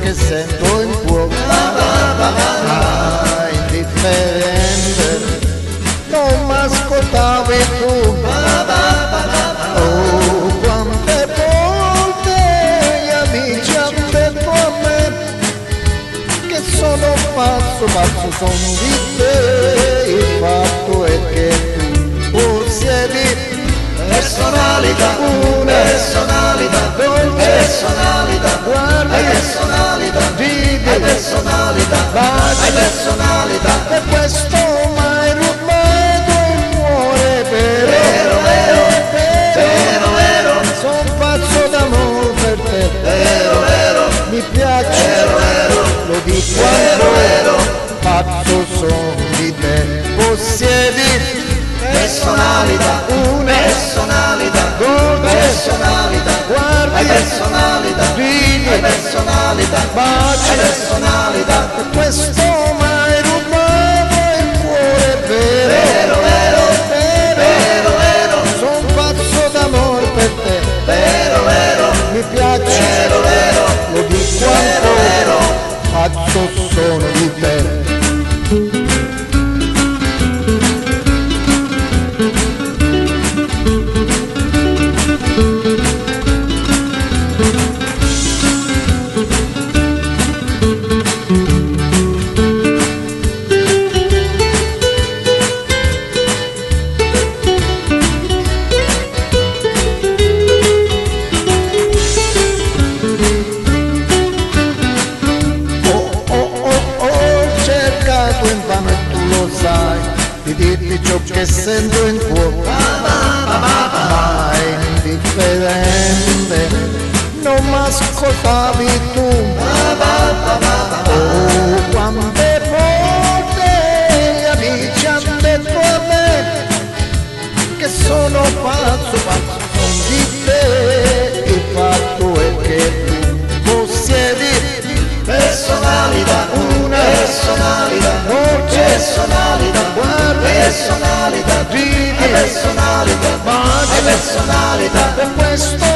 che sento in cuore, ma indifferente, non m'ascoltavi tu. Oh, quante volte gli amici hanno detto a me che sono pazzo sono di te. Il fatto è che tu possiedi personalità, una personalità, personalità, guarda, personalità, vivi, personalità, baci, personalità. e questo mai rubato il cuore, Vero, vero, son pazzo d'amore per te, vero, mi piace, lo dico vero, pazzo son di te, possiedi personalità, una personalità, dolce, personalità, guardi, personalità, vivi, personalità, baci, personalità. e questo mai rubato il cuore, vero, son pazzo d'amore per te, mi piace, lo dico ancora, pazzo sono di te. Invano e tu lo sai, di dirti ciò che sento in cuore, ma indifferente, non m'ascoltavi tu. Oh, quante volte gli amici hanno detto a me che sono pazzo son di te. Il fatto è che tu possiedi Personalità, una personalità, dolce, personalità, guarda, personalità, vivi, personalità, baci, personalità. per questo